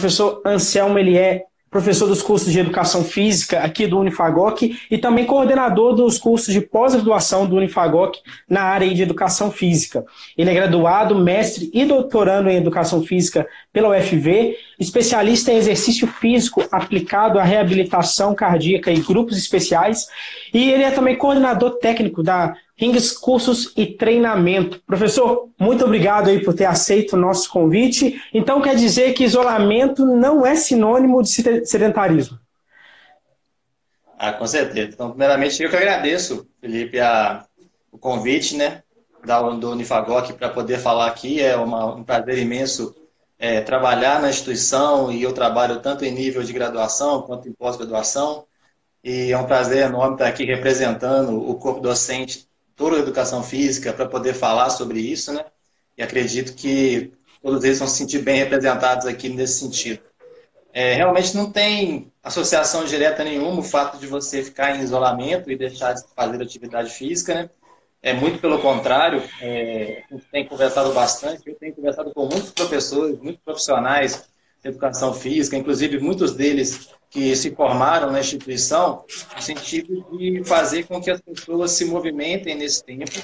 professor Anselmo, ele é professor dos cursos de Educação Física aqui do Unifagoc e também coordenador dos cursos de pós-graduação do Unifagoc na área de Educação Física. Ele é graduado, mestre e doutorando em Educação Física pela UFV, especialista em exercício físico aplicado à reabilitação cardíaca e grupos especiais, e ele é também coordenador técnico da Rings Cursos e Treinamento. Professor, muito obrigado aí por ter aceito o nosso convite. Então quer dizer que isolamento não é sinônimo de sedentarismo? Com certeza. Então, primeiramente, eu que agradeço, Felipe, o convite, né, do Unifagoc para poder falar aqui. É um prazer imenso trabalhar na instituição, e eu trabalho tanto em nível de graduação quanto em pós-graduação. E é um prazer enorme estar aqui representando o corpo docente toda a educação física para poder falar sobre isso, né? E acredito que todos eles vão se sentir bem representados aqui nesse sentido. Realmente não tem associação direta nenhuma o fato de você ficar em isolamento e deixar de fazer atividade física, né? Muito pelo contrário, a gente tem conversado bastante, eu tenho conversado com muitos professores, muitos profissionais de educação física, inclusive muitos deles que se formaram na instituição, no sentido de fazer com que as pessoas se movimentem nesse tempo,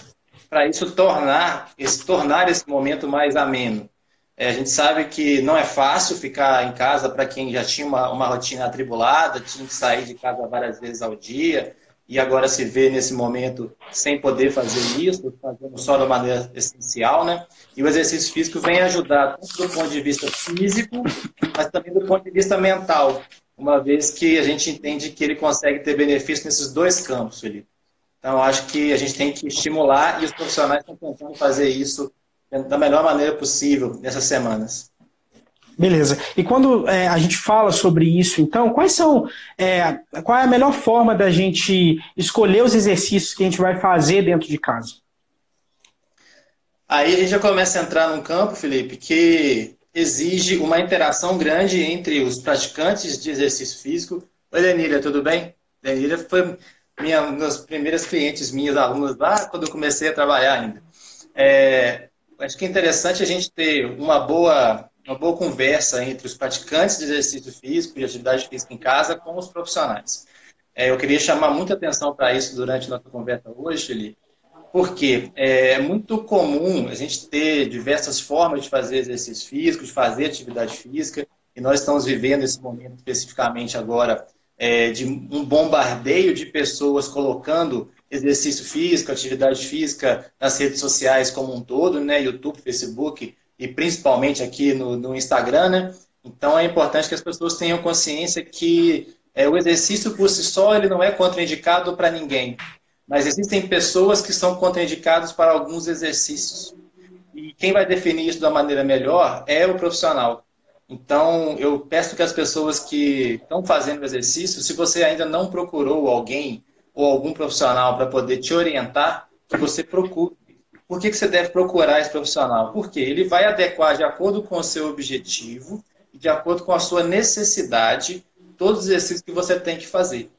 para isso tornar esse momento mais ameno. A gente sabe que não é fácil ficar em casa para quem já tinha uma rotina atribulada, tinha que sair de casa várias vezes ao dia, e agora se vê nesse momento sem poder fazer isso, fazendo só da maneira essencial, né? E o exercício físico vem ajudar tanto do ponto de vista físico, mas também do ponto de vista mental, uma vez que a gente entende que ele consegue ter benefício nesses dois campos, Felipe. Então, acho que a gente tem que estimular, e os profissionais estão tentando fazer isso da melhor maneira possível nessas semanas. Beleza. E quando a gente fala sobre isso, então, qual é a melhor forma da gente escolher os exercícios que a gente vai fazer dentro de casa? Aí a gente já começa a entrar num campo, Felipe, que exige uma interação grande entre os praticantes de exercício físico. Oi, Lenília, tudo bem? Lenília foi uma das primeiras clientes minhas, alunas lá, quando eu comecei a trabalhar ainda. Acho que é interessante a gente ter uma boa conversa entre os praticantes de exercício físico e atividade física em casa com os profissionais. Eu queria chamar muita atenção para isso durante a nossa conversa hoje, Felipe, porque é muito comum a gente ter diversas formas de fazer exercício físico, de fazer atividade física, e nós estamos vivendo esse momento especificamente agora de um bombardeio de pessoas colocando exercício físico, atividade física nas redes sociais como um todo, né? YouTube, Facebook e principalmente aqui no Instagram, né? Então é importante que as pessoas tenham consciência que o exercício por si só ele não é contraindicado para ninguém. Mas existem pessoas que são contraindicadas para alguns exercícios. E quem vai definir isso da maneira melhor é o profissional. Então, eu peço que as pessoas que estão fazendo o exercício, se você ainda não procurou alguém ou algum profissional para poder te orientar, que você procure. Por que você deve procurar esse profissional? Porque ele vai adequar de acordo com o seu objetivo e de acordo com a sua necessidade todos os exercícios que você tem que fazer.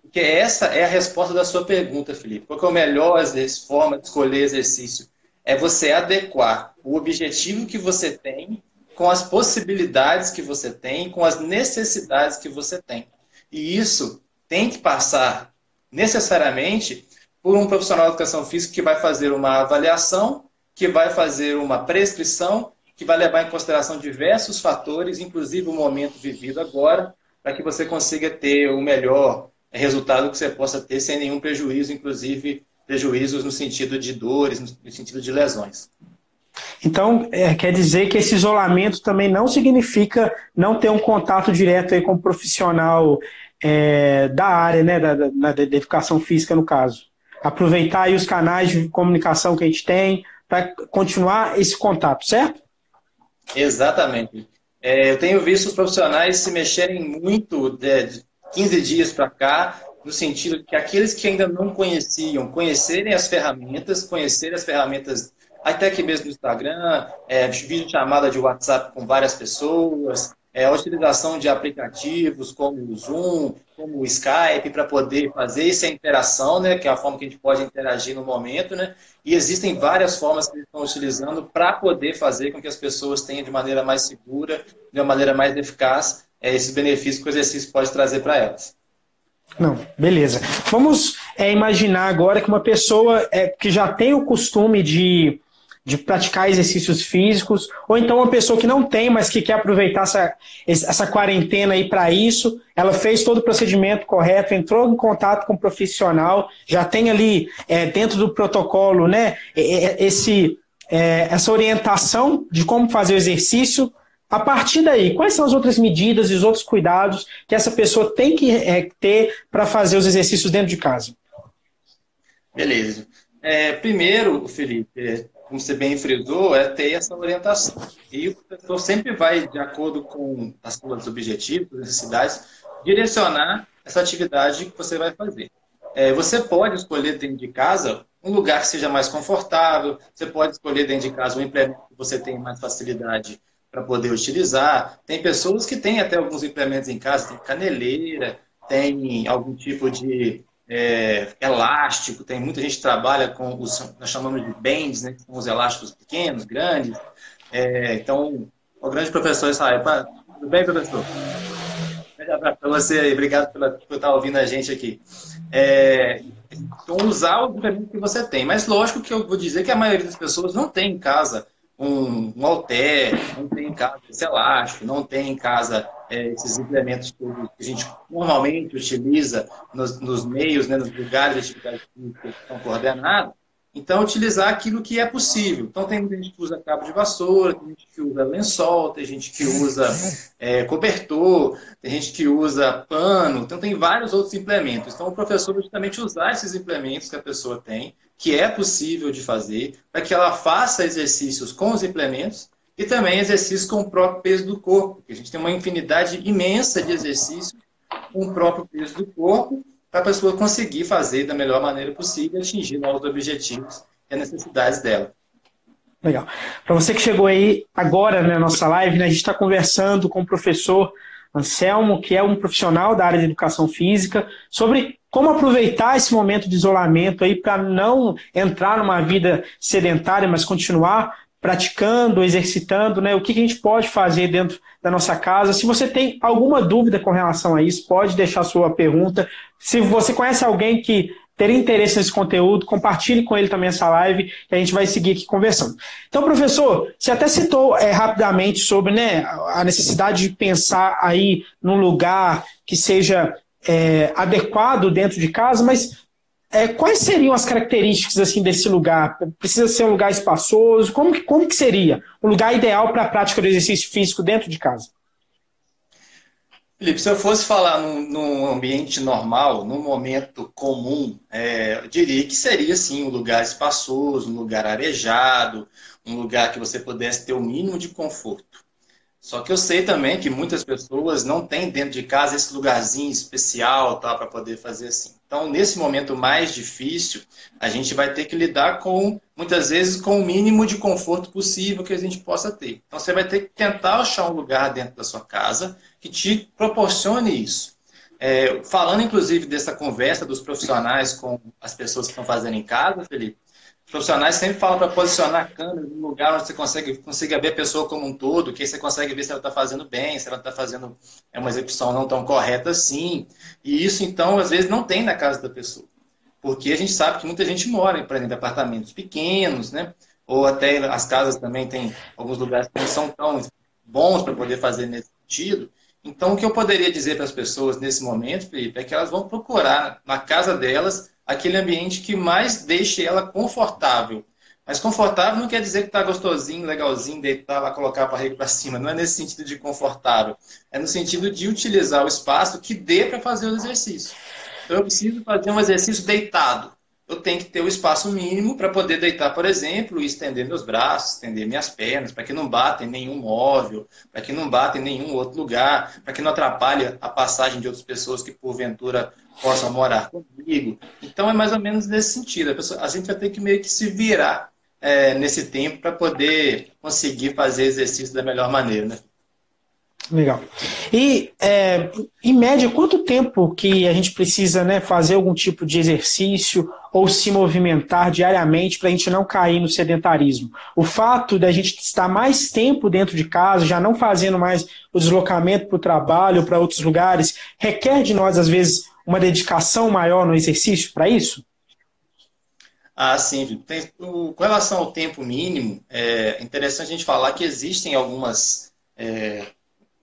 Porque essa é a resposta da sua pergunta, Felipe. Qual que é a melhor forma de escolher exercício? É você adequar o objetivo que você tem com as possibilidades que você tem, com as necessidades que você tem. E isso tem que passar necessariamente por um profissional de educação física que vai fazer uma avaliação, que vai fazer uma prescrição, que vai levar em consideração diversos fatores, inclusive o momento vivido agora, para que você consiga ter o melhor resultado que você possa ter sem nenhum prejuízo, inclusive prejuízos no sentido de dores, no sentido de lesões. Então, quer dizer que esse isolamento também não significa não ter um contato direto aí com o profissional da área, né, da educação física, no caso. Aproveitar aí os canais de comunicação que a gente tem para continuar esse contato, certo? Exatamente. Eu tenho visto os profissionais se mexerem muito de 15 dias para cá, no sentido de que aqueles que ainda não conheciam, conhecerem as ferramentas até aqui mesmo no Instagram, vídeo chamada de WhatsApp com várias pessoas, a utilização de aplicativos como o Zoom, como o Skype, para poder fazer essa interação, né, que é a forma que a gente pode interagir no momento, né, e existem várias formas que eles estão utilizando para poder fazer com que as pessoas tenham de maneira mais segura, de uma maneira mais eficaz, esses benefícios que o exercício pode trazer para elas. Não, beleza. Vamos imaginar agora que uma pessoa que já tem o costume de praticar exercícios físicos, ou então uma pessoa que não tem, mas que quer aproveitar essa quarentena aí para isso, ela fez todo o procedimento correto, entrou em contato com o profissional, já tem ali dentro do protocolo, né, essa orientação de como fazer o exercício. A partir daí, quais são as outras medidas e os outros cuidados que essa pessoa tem que ter para fazer os exercícios dentro de casa? Beleza. Primeiro, Felipe, como você bem frisou, é ter essa orientação. E o professor sempre vai, de acordo com as suas objetivos, necessidades, direcionar essa atividade que você vai fazer. Você pode escolher dentro de casa um lugar que seja mais confortável, você pode escolher dentro de casa um implemento que você tenha mais facilidade para poder utilizar. Tem pessoas que têm até alguns implementos em casa, tem caneleira, tem algum tipo de elástico, tem muita gente que trabalha com os, nós chamamos de bands, né, que são os elásticos pequenos, grandes. Então, o grande professor Israel, tudo bem, professor? Um abraço para você aí, obrigado por estar ouvindo a gente aqui. Então, usar o implemento que você tem, mas lógico que eu vou dizer que a maioria das pessoas não tem em casa um halter, não tem em casa esse elástico, não tem em casa esses implementos que a gente normalmente utiliza nos meios, né, nos lugares de atividade física que estão coordenados. Então, utilizar aquilo que é possível. Então, tem gente que usa cabo de vassoura, tem gente que usa lençol, tem gente que usa cobertor, tem gente que usa pano. Então, tem vários outros implementos. Então, o professor justamente usar esses implementos que a pessoa tem, que é possível de fazer, para que ela faça exercícios com os implementos e também exercícios com o próprio peso do corpo. Porque a gente tem uma infinidade imensa de exercícios com o próprio peso do corpo, para a pessoa conseguir fazer da melhor maneira possível, atingir novos objetivos e as necessidades dela. Legal. Para você que chegou aí agora na nossa live, né, a gente está conversando com o professor Anselmo, que é um profissional da área de educação física, sobre como aproveitar esse momento de isolamento aí para não entrar numa vida sedentária, mas continuar praticando, exercitando, né? O que a gente pode fazer dentro da nossa casa. Se você tem alguma dúvida com relação a isso, pode deixar sua pergunta. Se você conhece alguém que teria interesse nesse conteúdo, compartilhe com ele também essa live, que a gente vai seguir aqui conversando. Então, professor, você até citou rapidamente sobre, né, a necessidade de pensar aí num lugar que seja adequado dentro de casa, mas quais seriam as características assim desse lugar? Precisa ser um lugar espaçoso? Como que seria o lugar ideal para a prática do exercício físico dentro de casa? Felipe, se eu fosse falar num ambiente normal, num momento comum, eu diria que seria sim um lugar espaçoso, um lugar arejado, um lugar que você pudesse ter o mínimo de conforto. Só que eu sei também que muitas pessoas não têm dentro de casa esse lugarzinho especial, tá, para poder fazer assim. Então, nesse momento mais difícil, a gente vai ter que lidar muitas vezes, com o mínimo de conforto possível que a gente possa ter. Então, você vai ter que tentar achar um lugar dentro da sua casa que te proporcione isso. Falando, inclusive, dessa conversa dos profissionais com as pessoas que estão fazendo em casa, Felipe, os profissionais sempre falam para posicionar a câmera num lugar onde você consiga ver a pessoa como um todo, que aí você consegue ver se ela está fazendo bem, se ela está fazendo uma execução não tão correta assim. E isso, então, às vezes não tem na casa da pessoa. Porque a gente sabe que muita gente mora, por exemplo, em apartamentos pequenos, né? Ou até as casas também tem alguns lugares que não são tão bons para poder fazer nesse sentido. Então, o que eu poderia dizer para as pessoas nesse momento, Felipe, é que elas vão procurar na casa delas aquele ambiente que mais deixe ela confortável. Mas confortável não quer dizer que está gostosinho, legalzinho, deitar lá, colocar a barriga para cima. Não é nesse sentido de confortável. É no sentido de utilizar o espaço que dê para fazer o exercício. Então, eu preciso fazer um exercício deitado. Eu tenho que ter o espaço mínimo para poder deitar, por exemplo, e estender meus braços, estender minhas pernas, para que não bata em nenhum móvel, para que não bata em nenhum outro lugar, para que não atrapalhe a passagem de outras pessoas que, porventura, possam morar comigo. Então, é mais ou menos nesse sentido. A gente vai ter que meio que se virar nesse tempo para poder conseguir fazer exercício da melhor maneira, né? Legal. E, em média, quanto tempo que a gente precisa, né, fazer algum tipo de exercício ou se movimentar diariamente para a gente não cair no sedentarismo? O fato da gente estar mais tempo dentro de casa, já não fazendo mais o deslocamento para o trabalho ou para outros lugares, requer de nós, às vezes, uma dedicação maior no exercício para isso? Ah, sim. Com relação ao tempo mínimo, é interessante a gente falar que existem algumas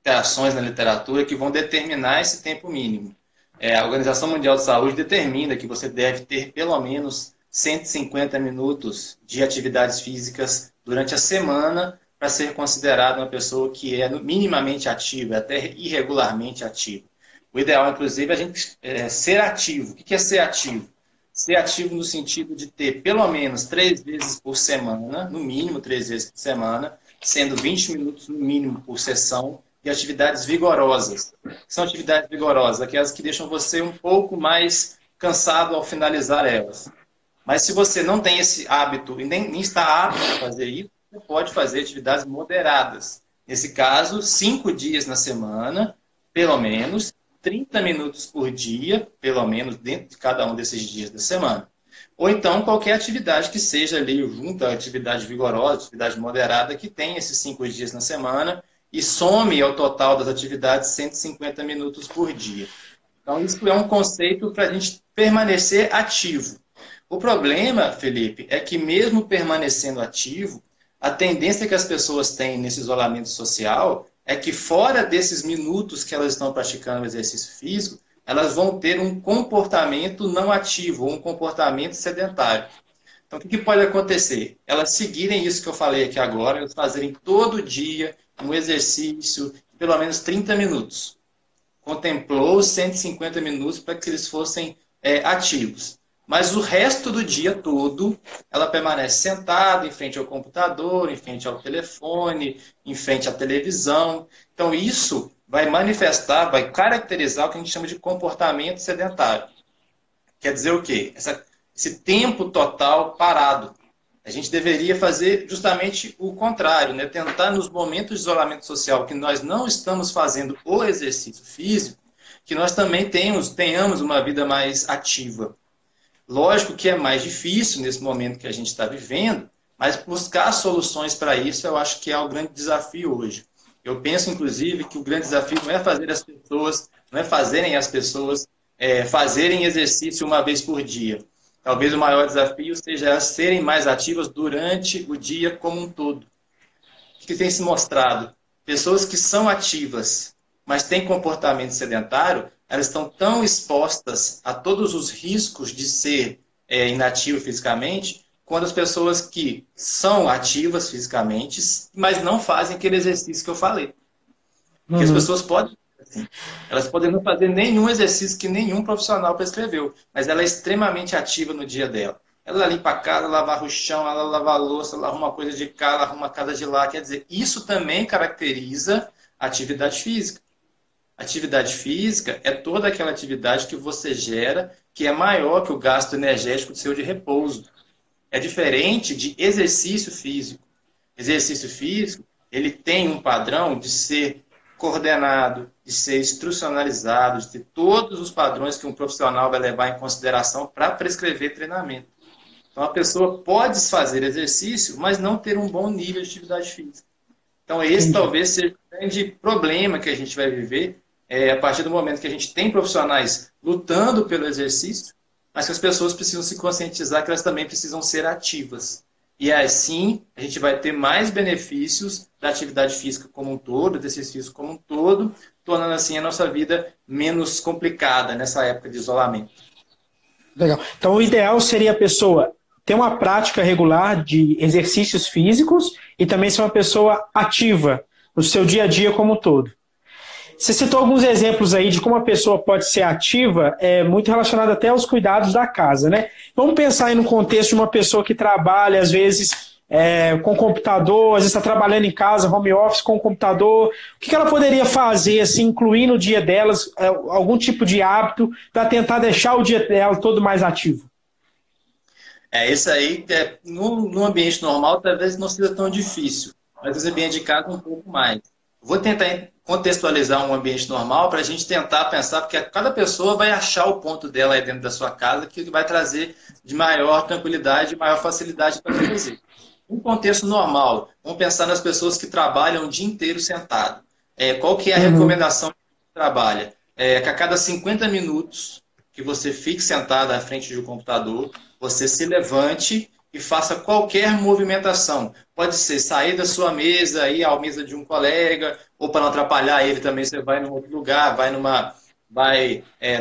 interações na literatura que vão determinar esse tempo mínimo. A Organização Mundial de Saúde determina que você deve ter pelo menos 150 minutos de atividades físicas durante a semana para ser considerado uma pessoa que é minimamente ativa, até irregularmente ativa. O ideal, inclusive, é a gente ser ativo. O que é ser ativo? Ser ativo no sentido de ter pelo menos 3 vezes por semana, no mínimo 3 vezes por semana, sendo 20 minutos no mínimo por sessão, e atividades vigorosas. São atividades vigorosas, aquelas que deixam você um pouco mais cansado ao finalizar elas. Mas se você não tem esse hábito e nem está apto a fazer isso, você pode fazer atividades moderadas. Nesse caso, 5 dias na semana, pelo menos, 30 minutos por dia, pelo menos, dentro de cada um desses dias da semana. Ou então, qualquer atividade que seja ali junto à atividade vigorosa, atividade moderada, que tem esses 5 dias na semana, e some ao total das atividades 150 minutos por dia. Então, isso é um conceito para a gente permanecer ativo. O problema, Felipe, é que mesmo permanecendo ativo, a tendência que as pessoas têm nesse isolamento social é que fora desses minutos que elas estão praticando o exercício físico, elas vão ter um comportamento não ativo, um comportamento sedentário. Então, o que pode acontecer? Elas seguirem isso que eu falei aqui agora, elas fazerem todo dia um exercício de pelo menos 30 minutos. Contemplou 150 minutos para que eles fossem ativos. Mas o resto do dia todo, ela permanece sentada em frente ao computador, em frente ao telefone, em frente à televisão. Então, isso vai manifestar, vai caracterizar o que a gente chama de comportamento sedentário. Quer dizer o quê? Esse tempo total parado. A gente deveria fazer justamente o contrário, né? Tentar nos momentos de isolamento social que nós não estamos fazendo o exercício físico, que nós também tenhamos uma vida mais ativa. Lógico que é mais difícil nesse momento que a gente está vivendo, mas buscar soluções para isso eu acho que é o grande desafio hoje. Eu penso, inclusive, que o grande desafio não é fazerem as pessoas fazerem exercício uma vez por dia. Talvez o maior desafio seja elas serem mais ativas durante o dia como um todo. O que tem se mostrado? Pessoas que são ativas, mas têm comportamento sedentário, elas estão tão expostas a todos os riscos de ser inativo fisicamente, quanto as pessoas que são ativas fisicamente, mas não fazem aquele exercício que eu falei. Porque as pessoas podem assim, elas podem não fazer nenhum exercício que nenhum profissional prescreveu, mas ela é extremamente ativa no dia dela. Ela limpa a casa, lava o chão, ela lava a louça, ela arruma coisa de cá, ela arruma a casa de lá. Quer dizer, isso também caracteriza a atividade física. Atividade física é toda aquela atividade que você gera que é maior que o gasto energético do seu de repouso. É diferente de exercício físico. Exercício físico, ele tem um padrão de ser coordenado, de ser instrucionalizado, de ter todos os padrões que um profissional vai levar em consideração para prescrever treinamento. Então, a pessoa pode fazer exercício, mas não ter um bom nível de atividade física. Então, esse talvez seja o grande problema que a gente vai viver a partir do momento que a gente tem profissionais lutando pelo exercício, mas que as pessoas precisam se conscientizar que elas também precisam ser ativas. E assim a gente vai ter mais benefícios da atividade física como um todo, do exercício como um todo, tornando assim a nossa vida menos complicada nessa época de isolamento. Legal. Então o ideal seria a pessoa ter uma prática regular de exercícios físicos e também ser uma pessoa ativa no seu dia a dia como um todo. Você citou alguns exemplos aí de como a pessoa pode ser ativa, muito relacionado até aos cuidados da casa, né? Vamos pensar aí no contexto de uma pessoa que trabalha, às vezes, com computador, às vezes está trabalhando em casa, home office com computador. O que ela poderia fazer, assim, incluir no dia delas, algum tipo de hábito para tentar deixar o dia dela todo mais ativo? Isso aí, no ambiente normal, talvez não seja tão difícil, mas no ambiente de casa um pouco mais. Vou tentar contextualizar um ambiente normal para a gente tentar pensar, porque cada pessoa vai achar o ponto dela aí dentro da sua casa que vai trazer de maior tranquilidade, maior facilidade para fazer. Um contexto normal, vamos pensar nas pessoas que trabalham o dia inteiro sentado. Qual que é a Uhum. recomendação que trabalha? Que a cada 50 minutos que você fique sentado à frente de um computador, você se levante e faça qualquer movimentação. Pode ser sair da sua mesa, ir à mesa de um colega, ou para não atrapalhar ele também, você vai em outro lugar,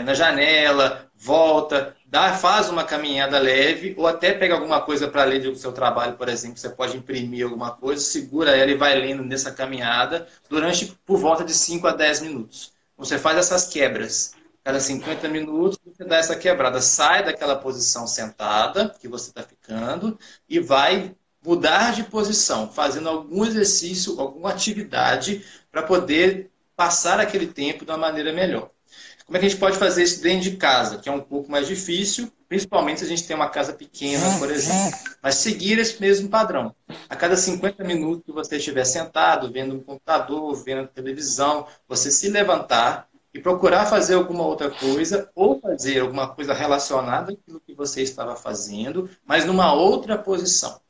na janela, volta, faz uma caminhada leve, ou até pega alguma coisa para ler do seu trabalho, por exemplo, você pode imprimir alguma coisa, segura ela e vai lendo nessa caminhada durante por volta de 5 a 10 minutos. Você faz essas quebras. Cada 50 minutos você dá essa quebrada. Sai daquela posição sentada que você está ficando e vai mudar de posição, fazendo algum exercício, alguma atividade para poder passar aquele tempo de uma maneira melhor. Como é que a gente pode fazer isso dentro de casa, que é um pouco mais difícil, principalmente se a gente tem uma casa pequena, por exemplo. Mas seguir esse mesmo padrão. A cada 50 minutos que você estiver sentado, vendo um computador, vendo televisão, você se levantar e procurar fazer alguma outra coisa ou fazer alguma coisa relacionada àquilo que você estava fazendo, mas numa outra posição.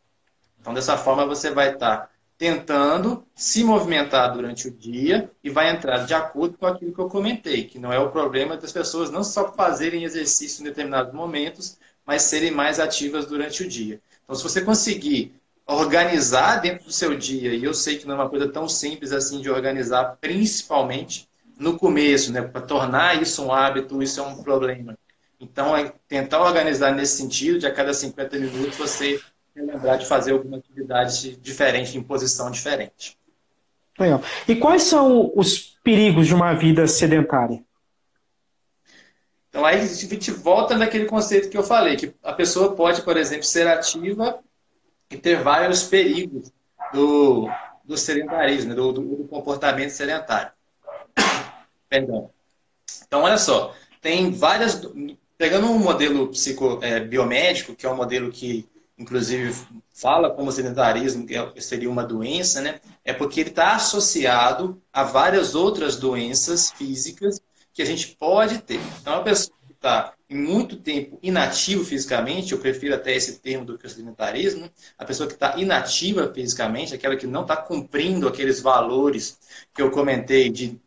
Então, dessa forma, você vai estar tentando se movimentar durante o dia e vai entrar de acordo com aquilo que eu comentei, que não é o problema das pessoas não só fazerem exercício em determinados momentos, mas serem mais ativas durante o dia. Então, se você conseguir organizar dentro do seu dia, e eu sei que não é uma coisa tão simples assim de organizar, principalmente no começo, né? Para tornar isso um hábito, isso é um problema. Então, é tentar organizar nesse sentido, de a cada 50 minutos você lembrar de fazer alguma atividade diferente, em posição diferente. Legal. E quais são os perigos de uma vida sedentária? Então, aí a gente volta naquele conceito que eu falei, que a pessoa pode, por exemplo, ser ativa e ter vários perigos do sedentarismo, do comportamento sedentário. Perdão. Então, olha só, tem várias. Pegando um modelo biomédico, que é um modelo que, inclusive, fala como sedentarismo que seria uma doença, né? É porque ele está associado a várias outras doenças físicas que a gente pode ter. Então, a pessoa que está em muito tempo inativo fisicamente, eu prefiro até esse termo do que o sedentarismo, a pessoa que está inativa fisicamente, aquela que não está cumprindo aqueles valores que eu comentei de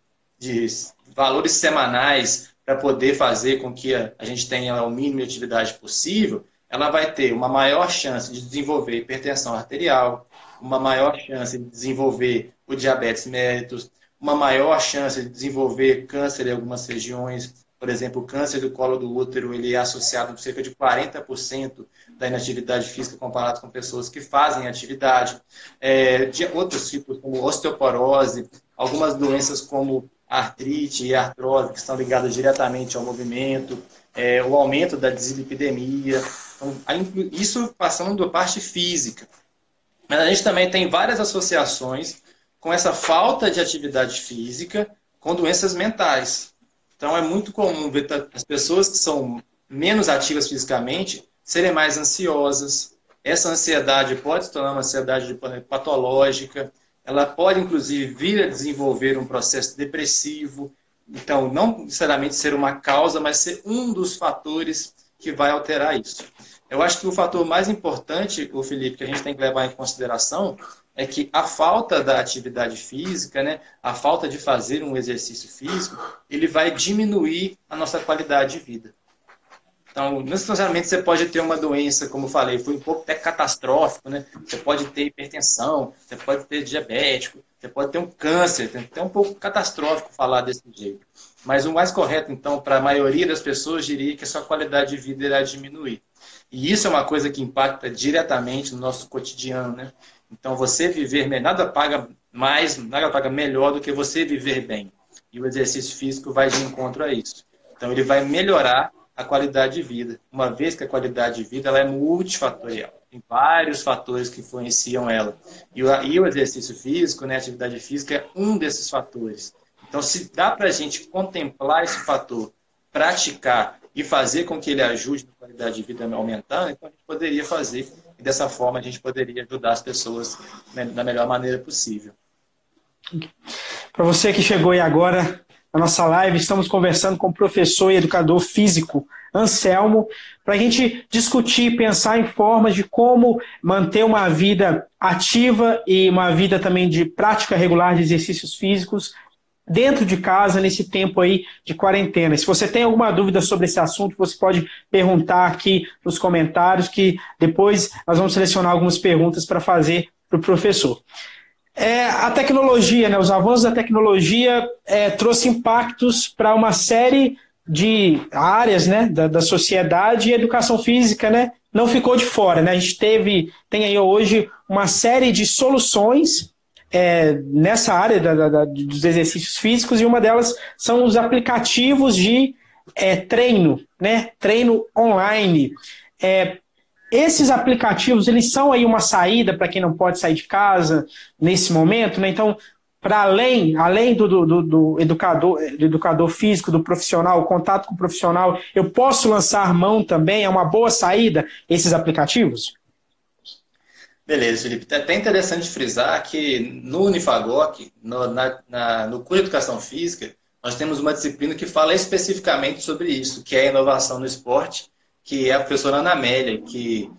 valores semanais para poder fazer com que a gente tenha o mínimo de atividade possível, ela vai ter uma maior chance de desenvolver hipertensão arterial, uma maior chance de desenvolver o diabetes mellitus, uma maior chance de desenvolver câncer em algumas regiões. Por exemplo, o câncer do colo do útero ele é associado a cerca de 40% da inatividade física comparado com pessoas que fazem atividade. De outros tipos, como osteoporose, algumas doenças como artrite e artrose, que estão ligadas diretamente ao movimento, o aumento da dislipidemia. Então, isso passando da parte física. Mas a gente também tem várias associações com essa falta de atividade física com doenças mentais. Então, é muito comum ver as pessoas que são menos ativas fisicamente serem mais ansiosas. Essa ansiedade pode se tornar uma ansiedade patológica. Ela pode, inclusive, vir a desenvolver um processo depressivo. Então, não necessariamente ser uma causa, mas ser um dos fatores que vai alterar isso. Eu acho que o fator mais importante, o Felipe, que a gente tem que levar em consideração é que a falta da atividade física, né, a falta de fazer um exercício físico, ele vai diminuir a nossa qualidade de vida. Então, não necessariamente você pode ter uma doença, como eu falei, foi um pouco até catastrófico, né? Você pode ter hipertensão, você pode ter diabético, você pode ter um câncer, é até um pouco catastrófico falar desse jeito. Mas o mais correto, então, para a maioria das pessoas, diria que a sua qualidade de vida irá diminuir. E isso é uma coisa que impacta diretamente no nosso cotidiano, né? Então, você viver bem, nada paga mais, nada paga melhor do que você viver bem. E o exercício físico vai de encontro a isso. Então, ele vai melhorar a qualidade de vida, uma vez que a qualidade de vida ela é multifatorial. Tem vários fatores que influenciam ela. E o exercício físico, né, a atividade física, é um desses fatores. Então, se dá para a gente contemplar esse fator, praticar e fazer com que ele ajude a qualidade de vida aumentando, então a gente poderia fazer. E dessa forma a gente poderia ajudar as pessoas, né, da melhor maneira possível. Para você que chegou aí agora na nossa live, estamos conversando com o professor e educador físico Anselmo, para a gente discutir, pensar em formas de como manter uma vida ativa e uma vida também de prática regular de exercícios físicos dentro de casa, nesse tempo aí de quarentena. Se você tem alguma dúvida sobre esse assunto, você pode perguntar aqui nos comentários, que depois nós vamos selecionar algumas perguntas para fazer para o professor. A tecnologia, né, os avanços da tecnologia trouxe impactos para uma série de áreas, né, da sociedade, e a educação física, né, não ficou de fora, né? A gente tem aí hoje uma série de soluções nessa área dos exercícios físicos, e uma delas são os aplicativos de treino, né? Treino online. Esses aplicativos, eles são aí uma saída para quem não pode sair de casa nesse momento, né? Então, para além do educador físico, do profissional, o contato com o profissional, eu posso lançar mão também? É uma boa saída esses aplicativos? Beleza, Felipe. É até interessante frisar que no Unifagoc, no curso de Educação Física, nós temos uma disciplina que fala especificamente sobre isso, que é a inovação no esporte, que é a professora Ana Amélia, que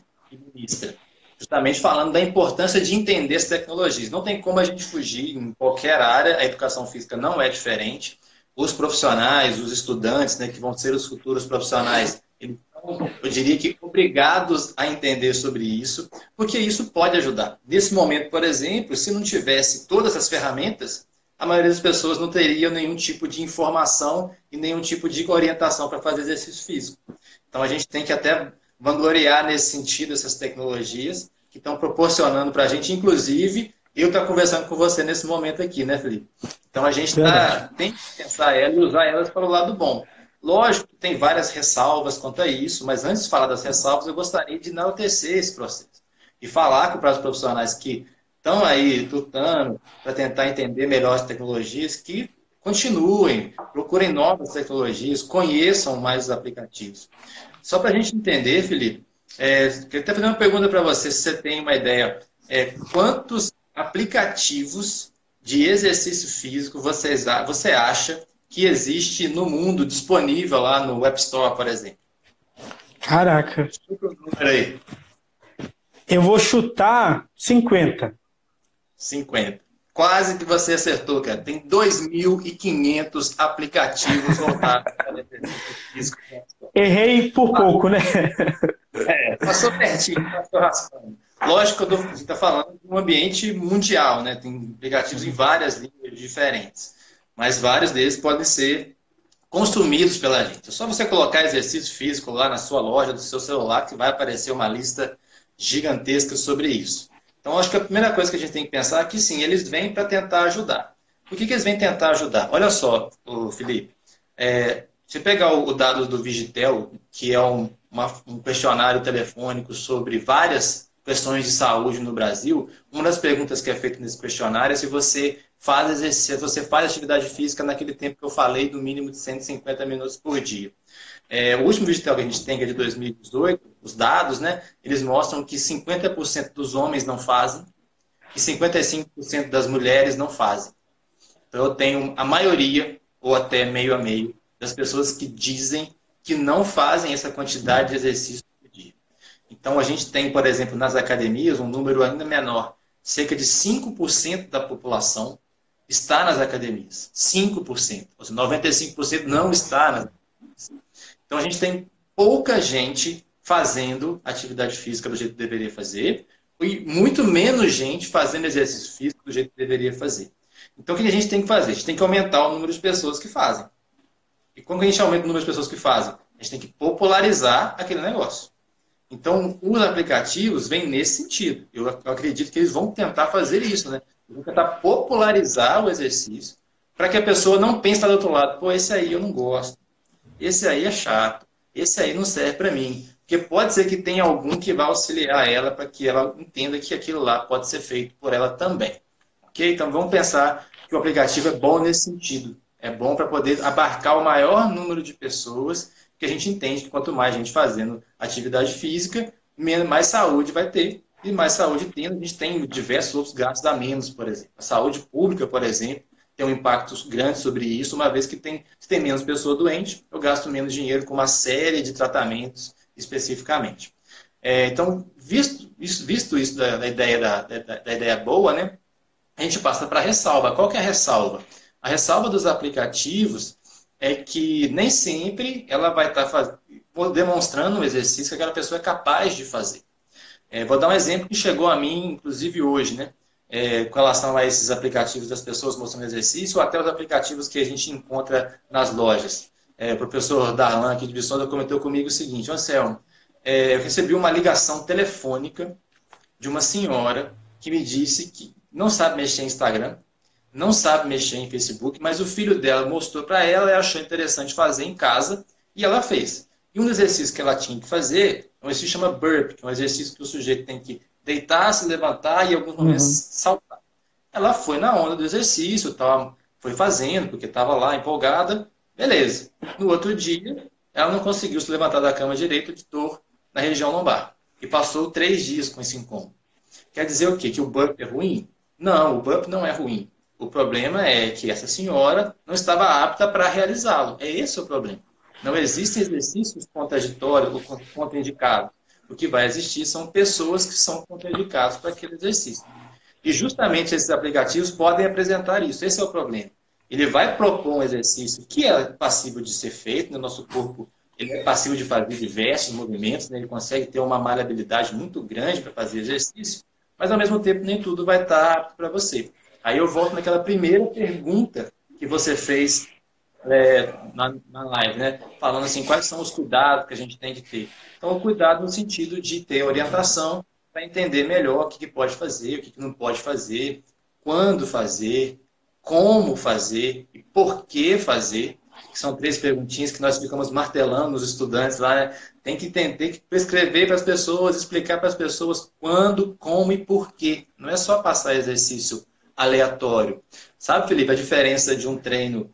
ministra, justamente falando da importância de entender as tecnologias. Não tem como a gente fugir em qualquer área, a educação física não é diferente. Os profissionais, os estudantes, né, que vão ser os futuros profissionais, eles são, eu diria que, obrigados a entender sobre isso, porque isso pode ajudar. Nesse momento, por exemplo, se não tivesse todas as ferramentas, a maioria das pessoas não teria nenhum tipo de informação e nenhum tipo de orientação para fazer exercício físico. Então, a gente tem que até vangloriar nesse sentido essas tecnologias que estão proporcionando para a gente, inclusive, eu estou conversando com você nesse momento aqui, né, Felipe? Então, a gente tem que pensar elas e usar elas para o lado bom. Lógico que tem várias ressalvas quanto a isso, mas antes de falar das ressalvas, eu gostaria de enaltecer esse processo e falar para os profissionais que estão aí lutando para tentar entender melhor as tecnologias, que continuem, procurem novas tecnologias, conheçam mais os aplicativos. Só para a gente entender, Felipe, queria até fazer uma pergunta para você, se você tem uma ideia. Quantos aplicativos de exercício físico você acha que existe no mundo disponível lá no App Store, por exemplo? Caraca. Chuta o número aí. Eu vou chutar 50. 50. Quase que você acertou, cara. Tem 2.500 aplicativos voltados para exercício físico. Errei por pouco, né? Passou pertinho, passou raspando. Lógico que a gente está falando de um ambiente mundial, né? Tem aplicativos em várias línguas diferentes, mas vários deles podem ser consumidos pela gente. É só você colocar exercício físico lá na sua loja, do seu celular, que vai aparecer uma lista gigantesca sobre isso. Então, acho que a primeira coisa que a gente tem que pensar é que, sim, eles vêm para tentar ajudar. Por que eles vêm tentar ajudar? Olha só, Felipe, você pegar o dado do Vigitel, que é um questionário telefônico sobre várias questões de saúde no Brasil, uma das perguntas que é feita nesse questionário é se você faz atividade física naquele tempo que eu falei, do mínimo de 150 minutos por dia. O último Vigitel que a gente tem, que é de 2018, os dados, né, eles mostram que 50% dos homens não fazem e 55% das mulheres não fazem. Então, eu tenho a maioria, ou até meio a meio, das pessoas que dizem que não fazem essa quantidade de exercício por dia. Então, a gente tem, por exemplo, nas academias, um número ainda menor. Cerca de 5% da população está nas academias. 5%. Ou seja, 95% não está nas academias. Então, a gente tem pouca gente fazendo atividade física do jeito que deveria fazer e muito menos gente fazendo exercício físico do jeito que deveria fazer. Então, o que a gente tem que fazer? A gente tem que aumentar o número de pessoas que fazem. E como que a gente aumenta o número de pessoas que fazem? A gente tem que popularizar aquele negócio. Então, os aplicativos vêm nesse sentido. Eu acredito que eles vão tentar fazer isso, né? Eles vão tentar popularizar o exercício para que a pessoa não pense lá do outro lado, pô, esse aí eu não gosto, esse aí é chato, esse aí não serve para mim. Porque pode ser que tenha algum que vai auxiliar ela para que ela entenda que aquilo lá pode ser feito por ela também. Ok? Então, vamos pensar que o aplicativo é bom nesse sentido. É bom para poder abarcar o maior número de pessoas, que a gente entende que quanto mais gente fazendo atividade física, mais saúde vai ter. E mais saúde tendo, a gente tem diversos outros gastos a menos, por exemplo. A saúde pública, por exemplo, ter um impacto grande sobre isso, uma vez que se tem menos pessoa doente, eu gasto menos dinheiro com uma série de tratamentos especificamente. Então, visto isso da ideia boa, né, a gente passa para a ressalva. Qual que é a ressalva? A ressalva dos aplicativos é que nem sempre ela vai estar demonstrando um exercício que aquela pessoa é capaz de fazer. Vou dar um exemplo que chegou a mim, inclusive hoje, né? Com relação a esses aplicativos das pessoas mostrando exercício, ou até os aplicativos que a gente encontra nas lojas. O professor Darlan, aqui de Viçosa, comentou comigo o seguinte: Anselmo, eu recebi uma ligação telefônica de uma senhora que me disse que não sabe mexer em Instagram, não sabe mexer em Facebook, mas o filho dela mostrou para ela e achou interessante fazer em casa, e ela fez. E um dos exercícios que ela tinha que fazer, um exercício chama burp, que é um exercício que o sujeito tem que deitar, se levantar e em alguns momentos saltar. Ela foi na onda do exercício, foi fazendo, porque estava lá empolgada, beleza. No outro dia, ela não conseguiu se levantar da cama direito de dor na região lombar. E passou 3 dias com esse incômodo. Quer dizer o quê? Que o burp é ruim? Não, o burp não é ruim. O problema é que essa senhora não estava apta para realizá-lo. É esse o problema. Não existem exercícios contraditórios ou contraindicados. O que vai existir são pessoas que são contraindicadas para aquele exercício. E justamente esses aplicativos podem apresentar isso. Esse é o problema. Ele vai propor um exercício que é passível de ser feito no nosso corpo. Ele é passível de fazer diversos movimentos, né? Ele consegue ter uma maleabilidade muito grande para fazer exercício, mas ao mesmo tempo nem tudo vai estar apto para você. Aí eu volto naquela primeira pergunta que você fez na live, né? Falando assim, quais são os cuidados que a gente tem que ter. Então, o cuidado no sentido de ter orientação para entender melhor o que pode fazer, o que não pode fazer, quando fazer, como fazer e por que fazer. Que são 3 perguntinhas que nós ficamos martelando nos estudantes lá, né? Tem que prescrever para as pessoas, explicar para as pessoas quando, como e por quê. Não é só passar exercício aleatório. Sabe, Felipe, a diferença de um treino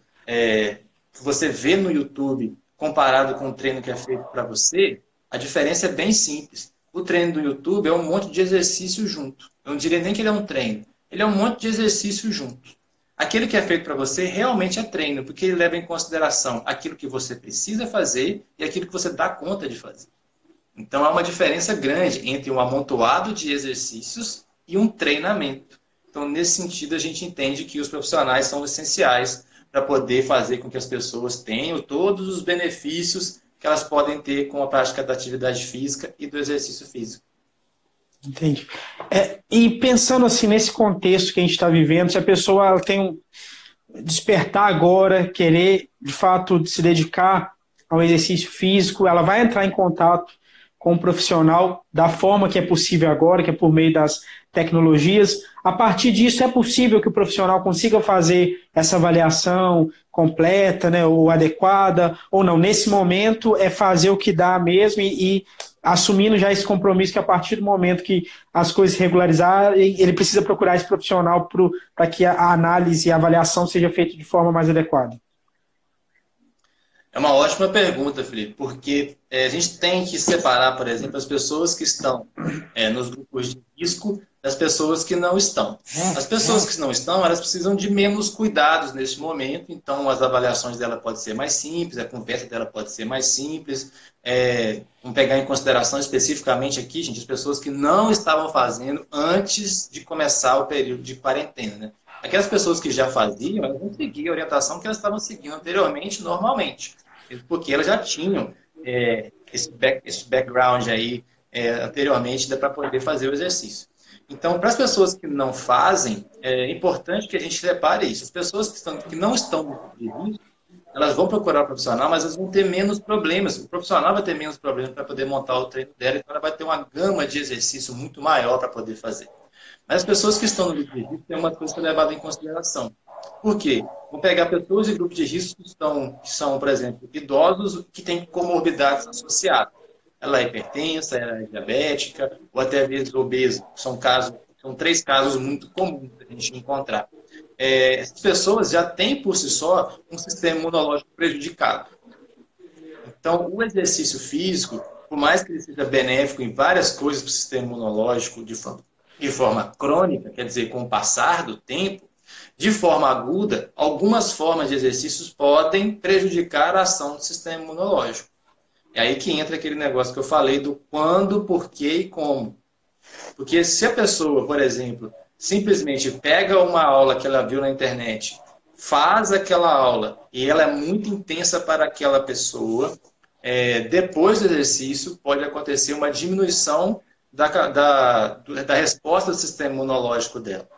que você vê no YouTube comparado com o treino que é feito para você? A diferença é bem simples. O treino do YouTube é um monte de exercício junto. Eu não diria nem que ele é um treino. Ele é um monte de exercício junto. Aquele que é feito para você realmente é treino, porque ele leva em consideração aquilo que você precisa fazer e aquilo que você dá conta de fazer. Então, há uma diferença grande entre um amontoado de exercícios e um treinamento. Então, nesse sentido, a gente entende que os profissionais são essenciais para poder fazer com que as pessoas tenham todos os benefícios que elas podem ter com a prática da atividade física e do exercício físico. Entendi. E pensando assim nesse contexto que a gente está vivendo, se a pessoa ela tem um despertar agora, querer de fato se dedicar ao exercício físico, ela vai entrar em contato com um profissional da forma que é possível agora, que é por meio das tecnologias. A partir disso, é possível que o profissional consiga fazer essa avaliação completa, né, ou adequada, ou não. Nesse momento, é fazer o que dá mesmo e assumindo já esse compromisso que a partir do momento que as coisas se regularizarem, ele precisa procurar esse profissional para que a análise e a avaliação seja feita de forma mais adequada. É uma ótima pergunta, Felipe, porque a gente tem que separar, por exemplo, as pessoas que estão nos grupos de risco das pessoas que não estão. As pessoas que não estão, elas precisam de menos cuidados nesse momento, então as avaliações dela podem ser mais simples, a conversa dela pode ser mais simples. Vamos pegar em consideração especificamente aqui, gente, as pessoas que não estavam fazendo antes de começar o período de quarentena, né? Aquelas pessoas que já faziam, elas vão seguir a orientação que elas estavam seguindo anteriormente, normalmente. Porque elas já tinham esse background aí anteriormente para poder fazer o exercício. Então, para as pessoas que não fazem, é importante que a gente separe isso. As pessoas que não estão no risco, elas vão procurar o profissional, mas elas vão ter menos problemas. O profissional vai ter menos problemas para poder montar o treino dela, então ela vai ter uma gama de exercício muito maior para poder fazer. Mas as pessoas que estão no grupo de risco têm uma coisa que é levada em consideração. Por quê? Vamos pegar pessoas de grupo de risco que são, por exemplo, idosos que têm comorbidades associadas. Ela é hipertensa, ela é diabética, ou até mesmo obesa. São 3 casos muito comuns que a gente encontrar. Essas pessoas já têm, por si só, um sistema imunológico prejudicado. Então, o exercício físico, por mais que ele seja benéfico em várias coisas para o sistema imunológico de forma crônica, quer dizer, com o passar do tempo, de forma aguda, algumas formas de exercícios podem prejudicar a ação do sistema imunológico. É aí que entra aquele negócio que eu falei do quando, porquê e como. Porque se a pessoa, por exemplo, simplesmente pega uma aula que ela viu na internet, faz aquela aula e ela é muito intensa para aquela pessoa, depois do exercício pode acontecer uma diminuição da resposta do sistema imunológico dela.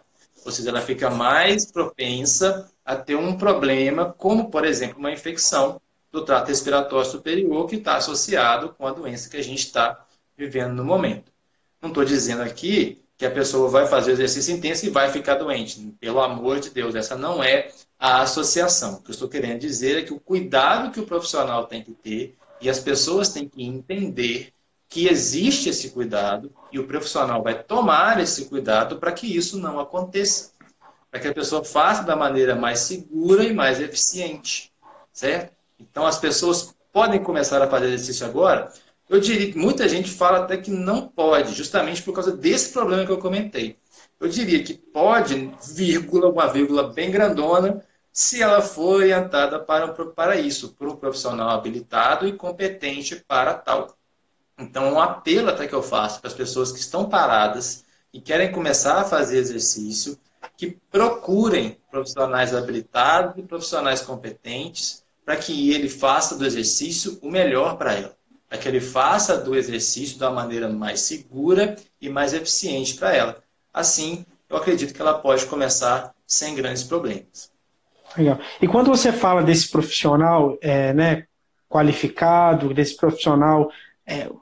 Ou seja, ela fica mais propensa a ter um problema, como, por exemplo, uma infecção do trato respiratório superior, que está associado com a doença que a gente está vivendo no momento. Não estou dizendo aqui que a pessoa vai fazer o exercício intenso e vai ficar doente. Pelo amor de Deus, essa não é a associação. O que eu estou querendo dizer é que o cuidado que o profissional tem que ter e as pessoas têm que entender que existe esse cuidado e o profissional vai tomar esse cuidado para que isso não aconteça. Para que a pessoa faça da maneira mais segura e mais eficiente. Certo? Então, as pessoas podem começar a fazer exercício agora. Eu diria que muita gente fala até que não pode, justamente por causa desse problema que eu comentei. Eu diria que pode, vírgula, uma vírgula bem grandona, se ela for orientada para isso, por um profissional habilitado e competente para tal. Então, um apelo até que eu faço para as pessoas que estão paradas e querem começar a fazer exercício, que procurem profissionais habilitados e profissionais competentes para que ele faça do exercício o melhor para ela. Para que ele faça do exercício da maneira mais segura e mais eficiente para ela. Assim, eu acredito que ela pode começar sem grandes problemas. Legal. E quando você fala desse profissional qualificado, desse profissional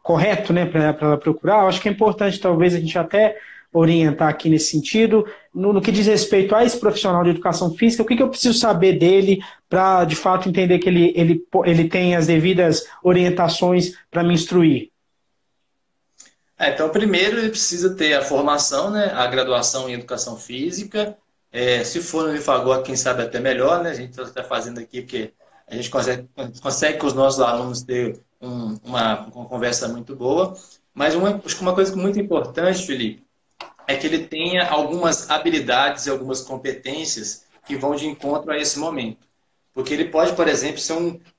correto, né, para ela procurar, eu acho que é importante talvez a gente até orientar aqui nesse sentido, no que diz respeito a esse profissional de educação física, o que eu preciso saber dele para, de fato, entender que ele tem as devidas orientações para me instruir? Então, primeiro, ele precisa ter a formação, né, a graduação em educação física. Se for no Unifagor, quem sabe até melhor, né? A gente está fazendo aqui porque a gente consegue com os nossos alunos ter uma conversa muito boa. Mas acho que uma coisa muito importante, Felipe, é que ele tenha algumas habilidades e algumas competências que vão de encontro a esse momento. Porque ele pode, por exemplo, ser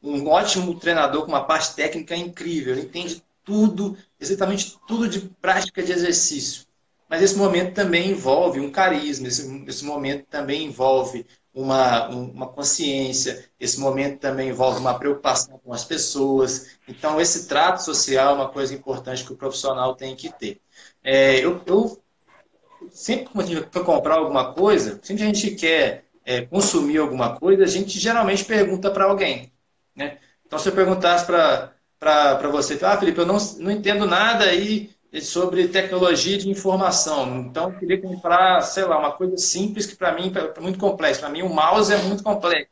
um ótimo treinador com uma parte técnica incrível, ele entende tudo, exatamente tudo de prática de exercício. Mas esse momento também envolve um carisma, esse momento também envolve uma consciência, esse momento também envolve uma preocupação com as pessoas. Então, esse trato social é uma coisa importante que o profissional tem que ter. Sempre que a gente for comprar alguma coisa, sempre que a gente quer consumir alguma coisa, a gente geralmente pergunta para alguém. Né? Então, se eu perguntasse para você, Felipe, eu não entendo nada aí sobre tecnologia de informação, então eu queria que me falasse, sei lá, uma coisa simples que para mim é muito complexo. Para mim o mouse é muito complexo.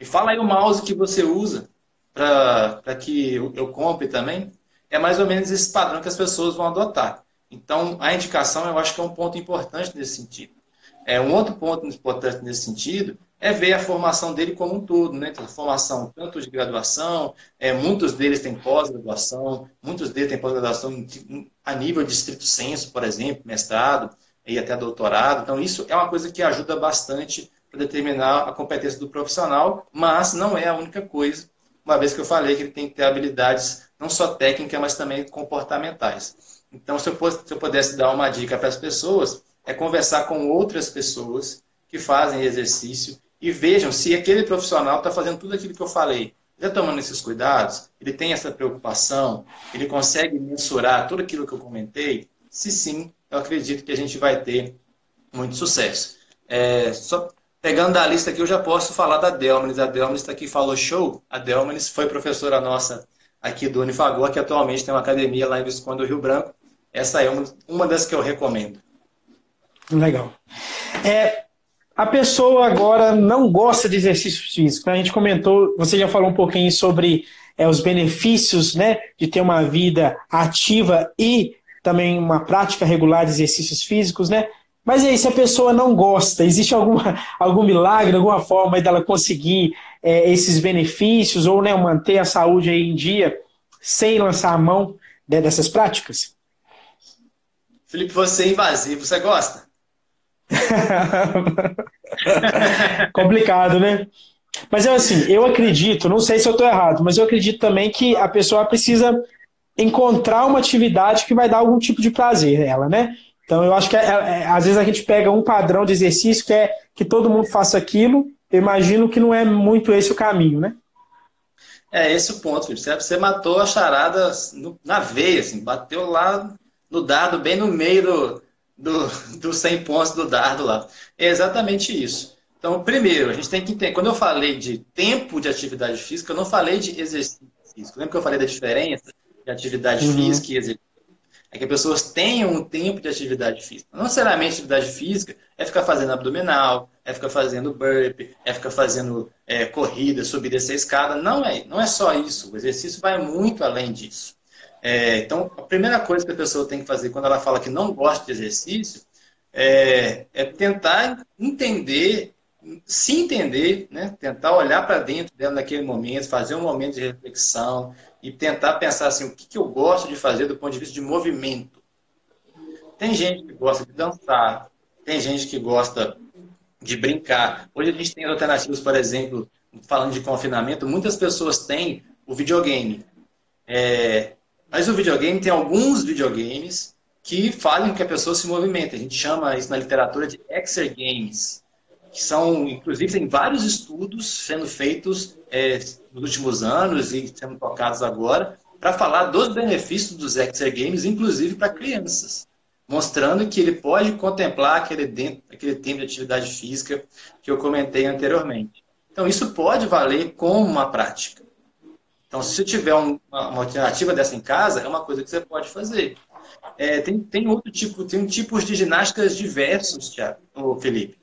E fala aí o mouse que você usa para que eu compre também. É mais ou menos esse padrão que as pessoas vão adotar. Então, a indicação eu acho que é um ponto importante nesse sentido. Um outro ponto importante nesse sentido é ver a formação dele como um todo, né? A formação tanto de graduação, muitos deles têm pós-graduação, muitos deles têm pós-graduação a nível de estrito sensu, por exemplo, mestrado e até doutorado. Então, isso é uma coisa que ajuda bastante para determinar a competência do profissional, mas não é a única coisa, uma vez que eu falei que ele tem que ter habilidades não só técnicas, mas também comportamentais. Então, se eu pudesse dar uma dica para as pessoas, é conversar com outras pessoas que fazem exercício e vejam se aquele profissional está fazendo tudo aquilo que eu falei. Ele está tomando esses cuidados? Ele tem essa preocupação? Ele consegue mensurar tudo aquilo que eu comentei? Se sim, eu acredito que a gente vai ter muito sucesso. Só pegando da lista aqui, eu já posso falar da Delmanis. A Delmanis está aqui, falou show. A Delmanis foi professora nossa aqui do Unifagor, que atualmente tem uma academia lá em Visconde do Rio Branco. Essa é uma das que eu recomendo. Legal. A pessoa agora não gosta de exercício físico. A gente comentou, você já falou um pouquinho sobre os benefícios, né, de ter uma vida ativa e também uma prática regular de exercícios físicos, né? Mas aí, se a pessoa não gosta, existe algum milagre, alguma forma dela conseguir esses benefícios ou, né, manter a saúde aí em dia sem lançar a mão dessas práticas? Felipe, você é invasivo, você gosta? Complicado, né? Mas eu, assim, eu acredito, não sei se eu estou errado, mas eu acredito também que a pessoa precisa encontrar uma atividade que vai dar algum tipo de prazer nela, né? Então eu acho que às vezes a gente pega um padrão de exercício que é que todo mundo faça aquilo, eu imagino que não é muito esse o caminho, né? É esse o ponto, Felipe. Você matou a charada na veia, assim, bateu lá no dardo, bem no meio dos 100 pontos do dardo lá. É exatamente isso. Então, primeiro, a gente tem que entender. Quando eu falei de tempo de atividade física, eu não falei de exercício físico. Lembra que eu falei da diferença de atividade Uhum. física e exercício? É que as pessoas tenham um tempo de atividade física. Não necessariamente atividade física é ficar fazendo abdominal, é ficar fazendo burpee, é ficar fazendo corrida, subir essa escada. Não é só isso. O exercício vai muito além disso. Então, a primeira coisa que a pessoa tem que fazer quando ela fala que não gosta de exercício é tentar entender, se entender, né? Tentar olhar para dentro dela naquele momento, fazer um momento de reflexão e tentar pensar assim, o que, que eu gosto de fazer do ponto de vista de movimento. Tem gente que gosta de dançar, tem gente que gosta de brincar. Hoje a gente tem alternativas, por exemplo, falando de confinamento, muitas pessoas têm o videogame. Mas o videogame tem alguns videogames que fazem com que a pessoa se movimente. A gente chama isso na literatura de exergames, que são, inclusive, tem vários estudos sendo feitos nos últimos anos e sendo tocados agora para falar dos benefícios dos exergames, inclusive para crianças, mostrando que ele pode contemplar aquele tempo de atividade física que eu comentei anteriormente. Então, isso pode valer como uma prática. Então, se você tiver uma alternativa dessa em casa, é uma coisa que você pode fazer. Tem outro tipo, tem tipos de ginásticas diversos, Thiago, Felipe.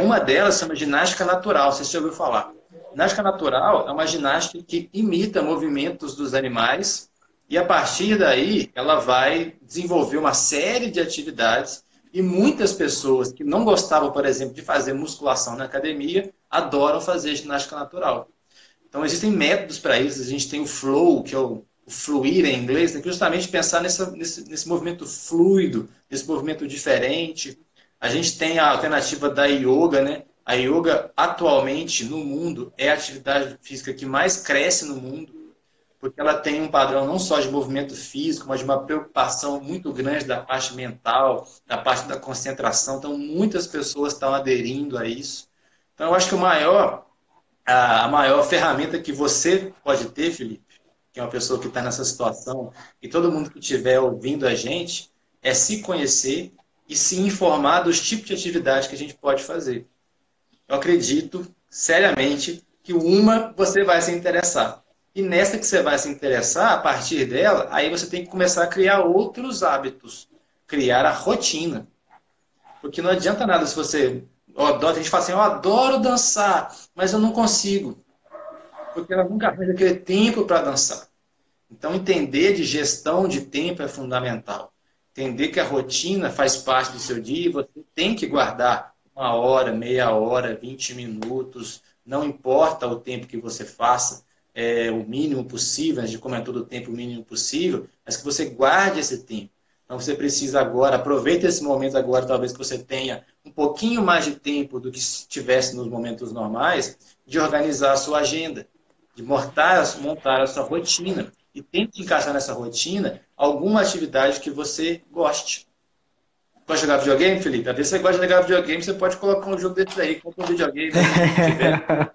Uma delas chama ginástica natural, você já ouviu falar. Ginástica natural é uma ginástica que imita movimentos dos animais e a partir daí ela vai desenvolver uma série de atividades e muitas pessoas que não gostavam, por exemplo, de fazer musculação na academia, adoram fazer ginástica natural. Então, existem métodos para isso. A gente tem o flow, que é o fluir em inglês, tem que justamente pensar nesse movimento fluido, nesse movimento diferente. A gente tem a alternativa da yoga, né? A yoga, atualmente, no mundo, é a atividade física que mais cresce no mundo, porque ela tem um padrão não só de movimento físico, mas de uma preocupação muito grande da parte mental, da parte da concentração. Então, muitas pessoas estão aderindo a isso. Então, eu acho que a maior ferramenta que você pode ter, Felipe, que é uma pessoa que está nessa situação, e todo mundo que estiver ouvindo a gente, é se conhecer e se informar dos tipos de atividade que a gente pode fazer. Eu acredito, seriamente, que uma você vai se interessar. E nessa que você vai se interessar, a partir dela, aí você tem que começar a criar outros hábitos, criar a rotina. Porque não adianta nada se você... a gente fala assim, eu adoro dançar, mas eu não consigo. Porque ela nunca arranja aquele tempo para dançar. Então, entender de gestão de tempo é fundamental. Entender que a rotina faz parte do seu dia e você tem que guardar 1 hora, meia hora, 20 minutos, não importa o tempo que você faça, o mínimo possível, a gente comentou do tempo mínimo possível, mas que você guarde esse tempo. Então, você precisa agora, aproveita esse momento agora, talvez que você tenha um pouquinho mais de tempo do que se tivesse nos momentos normais, de organizar a sua agenda, de montar a sua rotina. E tente encaixar nessa rotina alguma atividade que você goste. Gosta de jogar videogame, Felipe? Às vezes você gosta de jogar videogame, você pode colocar um jogo desse aí, compra um videogame, se tiver.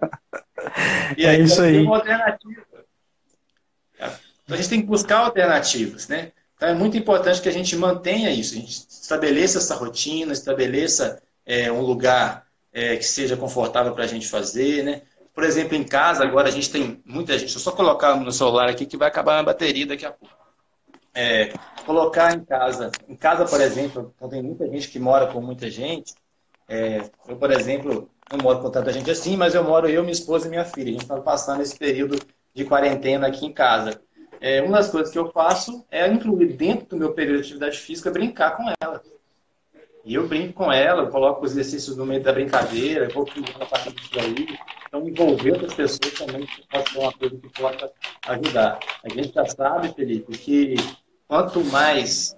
E É aí isso vai ter aí. uma alternativa. Então a gente tem que buscar alternativas, né? Então é muito importante que a gente mantenha isso, a gente estabeleça essa rotina, estabeleça um lugar que seja confortável para a gente fazer, né? Por exemplo, em casa, agora a gente tem muita gente. Deixa eu só colocar no celular aqui que vai acabar a bateria daqui a pouco. Colocar em casa. Em casa, por exemplo, então tem muita gente que mora com muita gente. Eu, por exemplo, não moro com tanta gente assim, mas eu moro eu, minha esposa e minha filha. A gente está passando esse período de quarentena aqui em casa. Uma das coisas que eu faço é incluir dentro do meu período de atividade física brincar com ela. E eu brinco com ela, eu coloco os exercícios no meio da brincadeira, eu vou cuidando a partir disso aí. Então, envolver outras pessoas também pode ser uma coisa que possa ajudar. A gente já sabe, Felipe, que quanto mais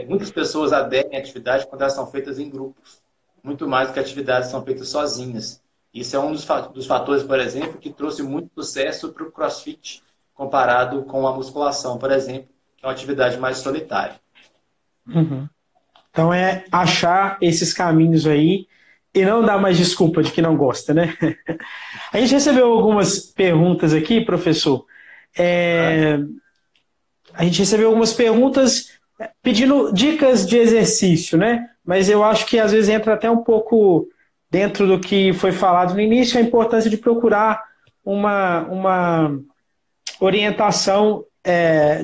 muitas pessoas aderem à atividade quando elas são feitas em grupos. muito mais do que atividades que são feitas sozinhas. Isso é um dos fatores, por exemplo, que trouxe muito sucesso para o CrossFit, comparado com a musculação, por exemplo, que é uma atividade mais solitária. Uhum. Então é achar esses caminhos aí e não dar mais desculpa de que não gosta, né? A gente recebeu algumas perguntas aqui, professor. A gente recebeu algumas perguntas pedindo dicas de exercício, né? Mas eu acho que às vezes entra até um pouco dentro do que foi falado no início, a importância de procurar uma orientação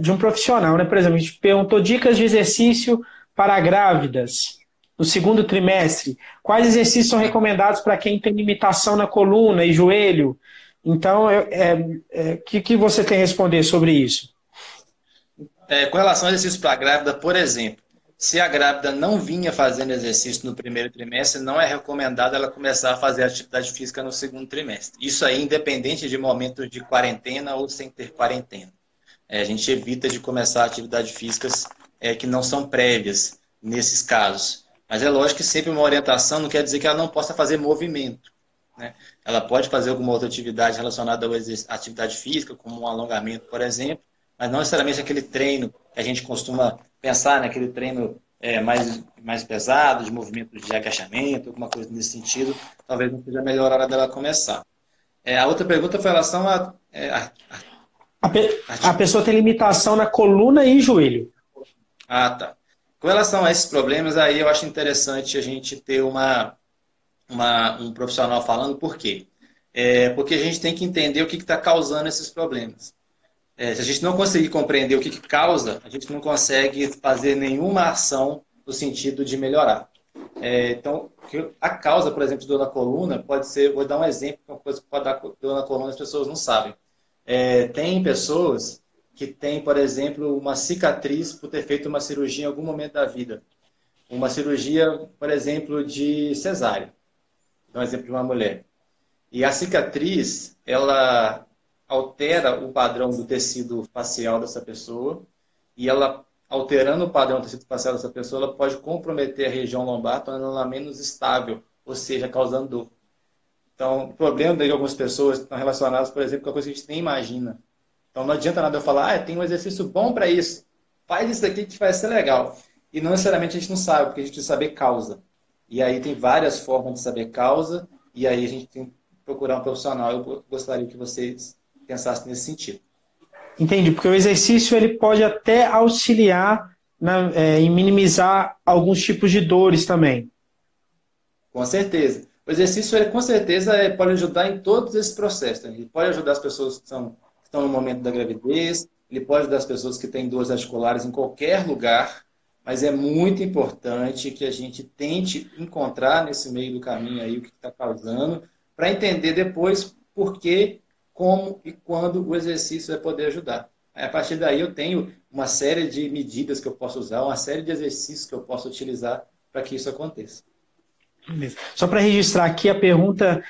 de um profissional, né? Por exemplo, a gente perguntou dicas de exercício para grávidas no segundo trimestre. Quais exercícios são recomendados para quem tem limitação na coluna e joelho? Então, que você tem a responder sobre isso? Com relação ao exercício para a grávida, por exemplo, se a grávida não vinha fazendo exercício no primeiro trimestre, não é recomendado ela começar a fazer atividade física no segundo trimestre. Isso aí, independente de momentos de quarentena ou sem ter quarentena. A gente evita de começar atividades físicas que não são prévias nesses casos. Mas é lógico que sempre uma orientação não quer dizer que ela não possa fazer movimento, né? Ela pode fazer alguma outra atividade relacionada à atividade física, como um alongamento, por exemplo, mas não necessariamente aquele treino que a gente costuma pensar, naquele treino mais pesado, de movimento de agachamento, alguma coisa nesse sentido, talvez não seja a melhor hora dela começar. A outra pergunta foi em relação a pessoa tem limitação na coluna e joelho. Ah, tá. Com relação a esses problemas, aí eu acho interessante a gente ter um profissional falando. Por quê? Porque a gente tem que entender o que está causando esses problemas. Se a gente não conseguir compreender o que causa, a gente não consegue fazer nenhuma ação no sentido de melhorar. Então, a causa, por exemplo, de dor na coluna pode ser, vou dar um exemplo, uma coisa que pode dar dor na coluna, as pessoas não sabem. Tem pessoas que têm, por exemplo, uma cicatriz por ter feito uma cirurgia em algum momento da vida. Uma cirurgia, por exemplo, de cesárea. Dá um exemplo de uma mulher. E a cicatriz, ela altera o padrão do tecido facial dessa pessoa, e ela, alterando o padrão do tecido facial dessa pessoa, ela pode comprometer a região lombar, tornando ela menos estável, ou seja, causando dor. Então, o problema de algumas pessoas estão relacionados, por exemplo, com a coisa que a gente nem imagina. Então, não adianta nada eu falar, tem um exercício bom para isso, faz isso aqui que vai ser legal. E não necessariamente a gente não sabe, porque a gente precisa saber causa. E aí tem várias formas de saber causa, e aí a gente tem que procurar um profissional. Eu gostaria que vocês pensassem nesse sentido. Entendi, porque o exercício ele pode até auxiliar em minimizar alguns tipos de dores também. Com certeza. O exercício, com certeza, pode ajudar em todos esses processos. Ele pode ajudar as pessoas que estão no momento da gravidez, ele pode ajudar as pessoas que têm dores articulares em qualquer lugar, mas é muito importante que a gente tente encontrar nesse meio do caminho aí o que está causando, para entender depois por que, como e quando o exercício vai poder ajudar. A partir daí eu tenho uma série de medidas que eu posso usar, uma série de exercícios que eu posso utilizar para que isso aconteça. Só para registrar aqui, a pergunta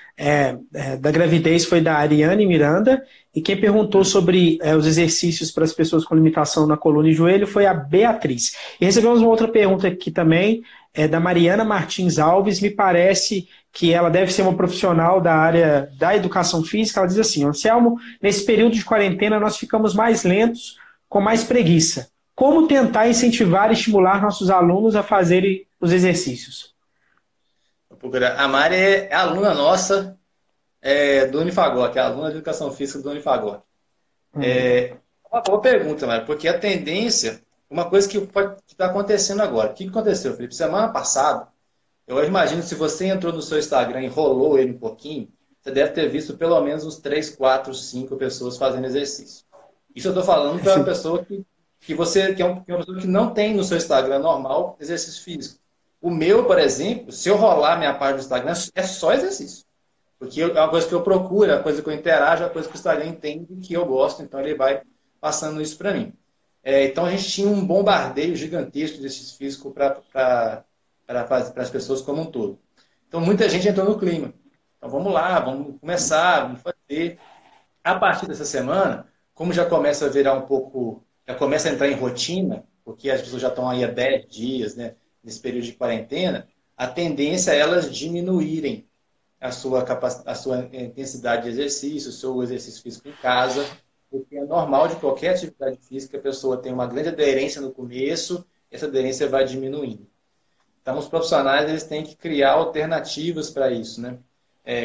da gravidez foi da Ariane Miranda, e quem perguntou sobre os exercícios para as pessoas com limitação na coluna e joelho foi a Beatriz. E recebemos uma outra pergunta aqui também, da Mariana Martins Alves. Me parece que ela deve ser uma profissional da área da educação física. Ela diz assim: Anselmo, nesse período de quarentena nós ficamos mais lentos, com mais preguiça. Como tentar incentivar e estimular nossos alunos a fazerem os exercícios? A Mari é aluna nossa do Unifagoc, é aluna de Educação Física do Unifagoc. Uma boa pergunta, Mari, porque a tendência, uma coisa que está acontecendo agora. O que aconteceu, Felipe? Semana passada, eu imagino, se você entrou no seu Instagram e rolou ele um pouquinho, você deve ter visto pelo menos uns 3, 4, 5 pessoas fazendo exercício. Isso eu estou falando para uma pessoa que é uma pessoa que não tem no seu Instagram normal exercício físico. O meu, por exemplo, se eu rolar minha página do Instagram, é só exercício. Porque é uma coisa que eu procuro, é uma coisa que eu interajo, é uma coisa que o Instagram entende que eu gosto, então ele vai passando isso para mim. Então a gente tinha um bombardeio gigantesco de exercício físico para as pessoas como um todo. Então muita gente entrou no clima. Então vamos lá, vamos começar, vamos fazer. A partir dessa semana, como já começa a virar um pouco, já começa a entrar em rotina, porque as pessoas já estão aí há 10 dias, né? Nesse período de quarentena, a tendência é elas diminuírem a sua intensidade de exercício, o seu exercício físico em casa, porque é normal de qualquer atividade física a pessoa tem uma grande aderência no começo, e essa aderência vai diminuindo. Então, os profissionais eles têm que criar alternativas para isso, né?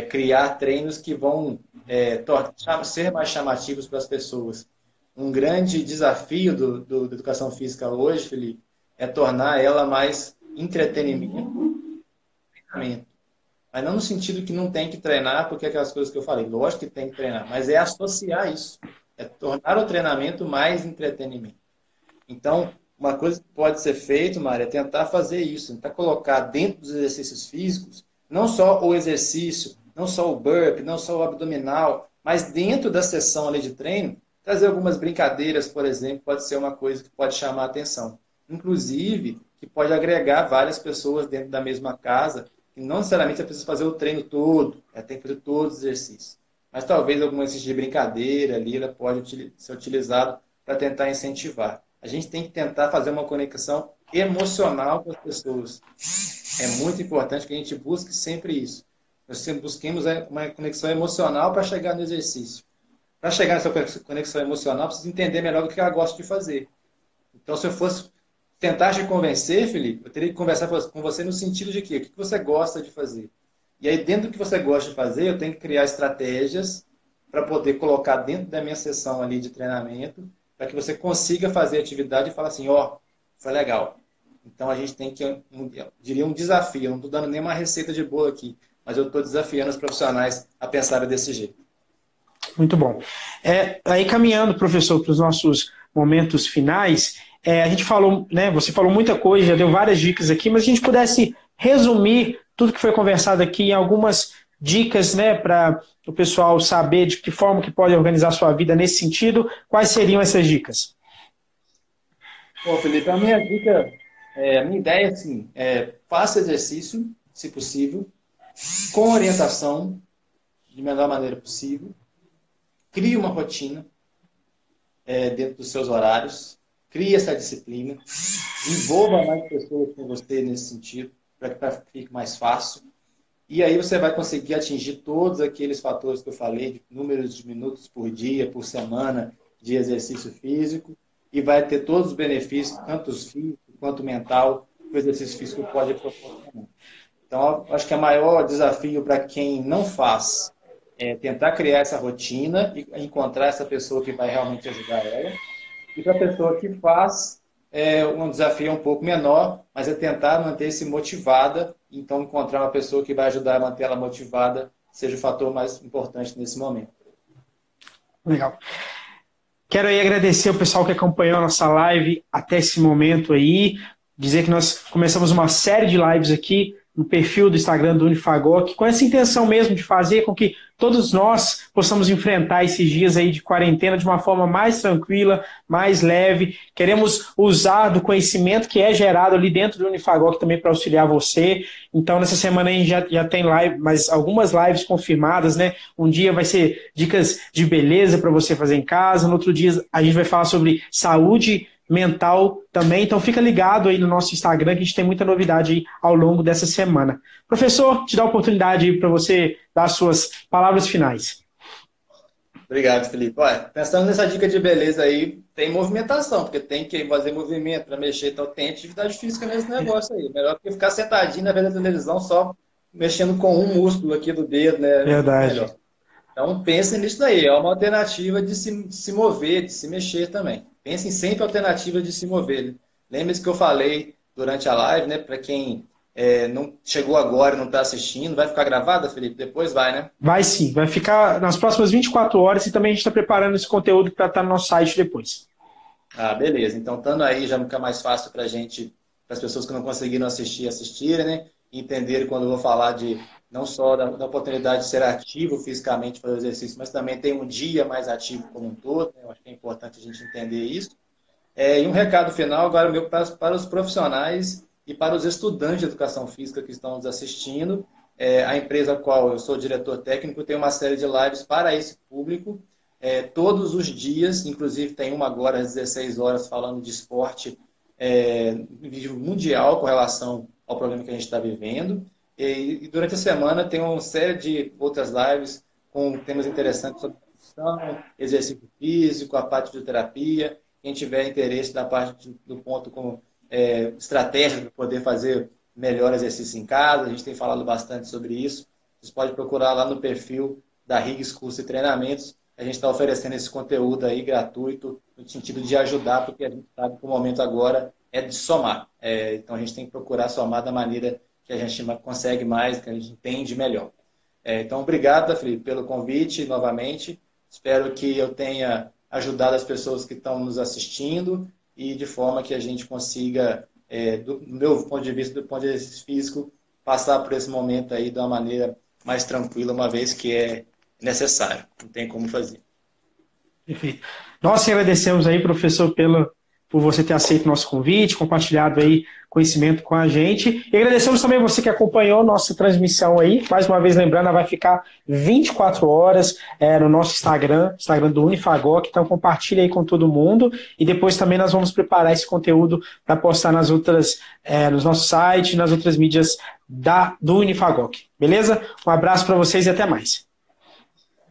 Criar treinos que vão ser mais chamativos para as pessoas. Um grande desafio da educação física hoje, Felipe, é tornar ela mais entretenimento e treinamento. Mas não no sentido que não tem que treinar, porque é aquelas coisas que eu falei, lógico que tem que treinar, mas é associar isso. É tornar o treinamento mais entretenimento. Então, uma coisa que pode ser feita, Mário, é tentar fazer isso, tentar colocar dentro dos exercícios físicos, não só o exercício, não só o burpee, não só o abdominal, mas dentro da sessão ali de treino, trazer algumas brincadeiras, por exemplo, pode ser uma coisa que pode chamar a atenção. Inclusive, que pode agregar várias pessoas dentro da mesma casa, e não necessariamente é preciso fazer o treino todo, tem que fazer todos os exercícios. Mas talvez algum exercício de brincadeira ali, ela pode ser utilizado para tentar incentivar. A gente tem que tentar fazer uma conexão emocional com as pessoas. É muito importante que a gente busque sempre isso. Nós sempre busquemos uma conexão emocional para chegar no exercício. Para chegar nessa conexão emocional, precisa entender melhor o que ela gosta de fazer. Então, se eu fosse tentar te convencer, Felipe, eu teria que conversar com você no sentido de quê? O que você gosta de fazer? E aí, dentro do que você gosta de fazer, eu tenho que criar estratégias para poder colocar dentro da minha sessão ali de treinamento, para que você consiga fazer a atividade e falar assim, foi legal. Então, a gente tem que, eu diria, um desafio. Eu não estou dando nenhuma receita de bolo aqui, mas eu estou desafiando os profissionais a pensarem desse jeito. Muito bom. Aí, caminhando, professor, para os nossos momentos finais, a gente falou, né, você falou muita coisa, já deu várias dicas aqui, mas se a gente pudesse resumir tudo que foi conversado aqui em algumas dicas, né, para o pessoal saber de que forma que pode organizar sua vida nesse sentido, quais seriam essas dicas? Bom, Felipe, a minha dica, a minha ideia assim, faça exercício, se possível, com orientação, de melhor maneira possível, crie uma rotina dentro dos seus horários, crie essa disciplina, envolva mais pessoas com você nesse sentido, para que fique mais fácil. E aí você vai conseguir atingir todos aqueles fatores que eu falei, de números de minutos por dia, por semana, de exercício físico, e vai ter todos os benefícios, tanto físico quanto mental, que o exercício físico pode proporcionar. Então, acho que o maior desafio para quem não faz é tentar criar essa rotina e encontrar essa pessoa que vai realmente ajudar ela. E para a pessoa que faz, um desafio um pouco menor, mas é tentar manter-se motivada, então encontrar uma pessoa que vai ajudar a manter ela motivada, seja o fator mais importante nesse momento. Legal. Quero aí agradecer o pessoal que acompanhou a nossa live até esse momento aí, dizer que nós começamos uma série de lives aqui no perfil do Instagram do Unifagoc, com essa intenção mesmo de fazer com que todos nós possamos enfrentar esses dias aí de quarentena de uma forma mais tranquila, mais leve. Queremos usar do conhecimento que é gerado ali dentro do Unifagoc também para auxiliar você. Então, nessa semana a gente já tem live, mas algumas lives confirmadas, né? Um dia vai ser dicas de beleza para você fazer em casa, no outro dia a gente vai falar sobre saúde mental também, então fica ligado aí no nosso Instagram que a gente tem muita novidade aí ao longo dessa semana. Professor, te dá a oportunidade aí para você dar as suas palavras finais. Obrigado, Felipe. Olha, pensando nessa dica de beleza aí, tem movimentação, porque tem que fazer movimento para mexer, então tem atividade física nesse negócio aí. Melhor do que ficar sentadinho na frente da televisão só mexendo com um músculo aqui do dedo, né? Verdade. Melhor. Então pensem nisso daí, é uma alternativa de se mover, de se mexer também. Pensem sempre em alternativa de se mover. Lembre-se que eu falei durante a live, né? Para quem não chegou agora e não está assistindo, vai ficar gravada, Felipe? Depois vai, né? Vai sim, vai ficar nas próximas 24 horas e também a gente está preparando esse conteúdo para estar no nosso site depois. Ah, beleza. Então, estando aí, já fica mais fácil para a gente, para as pessoas que não conseguiram assistir, assistirem, né? Entenderem quando eu vou falar de não só da oportunidade de ser ativo fisicamente fazer exercício, mas também tem um dia mais ativo como um todo. Né? Eu acho que é importante a gente entender isso. E um recado final agora meu para os profissionais e para os estudantes de educação física que estão nos assistindo. A empresa a qual eu sou diretor técnico tem uma série de lives para esse público, todos os dias, inclusive tem uma agora às 16 horas falando de esporte nível mundial com relação ao problema que a gente está vivendo. E durante a semana tem uma série de outras lives com temas interessantes sobre nutrição, exercício físico, a parte de terapia. Quem tiver interesse na parte do ponto com estratégias para poder fazer melhor exercício em casa, a gente tem falado bastante sobre isso. Vocês podem procurar lá no perfil da Higgs Curso e Treinamentos. A gente está oferecendo esse conteúdo aí gratuito, no sentido de ajudar, porque a gente sabe que o momento agora é de somar. Então a gente tem que procurar somar da maneira que a gente consegue mais, que a gente entende melhor. Então, obrigado, Felipe, pelo convite novamente. Espero que eu tenha ajudado as pessoas que estão nos assistindo e de forma que a gente consiga, do meu ponto de vista, do ponto de vista físico, passar por esse momento aí de uma maneira mais tranquila, uma vez que é necessário. Não tem como fazer. Perfeito. Nós agradecemos aí, professor, por você ter aceito o nosso convite, compartilhado aí conhecimento com a gente. E agradecemos também você que acompanhou nossa transmissão aí. Mais uma vez, lembrando, ela vai ficar 24 horas no nosso Instagram do Unifagoc. Então, compartilha aí com todo mundo. E depois também nós vamos preparar esse conteúdo para postar nas outras, nos nossos sites, nas outras mídias do Unifagoc. Beleza? Um abraço para vocês e até mais.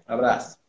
Um abraço.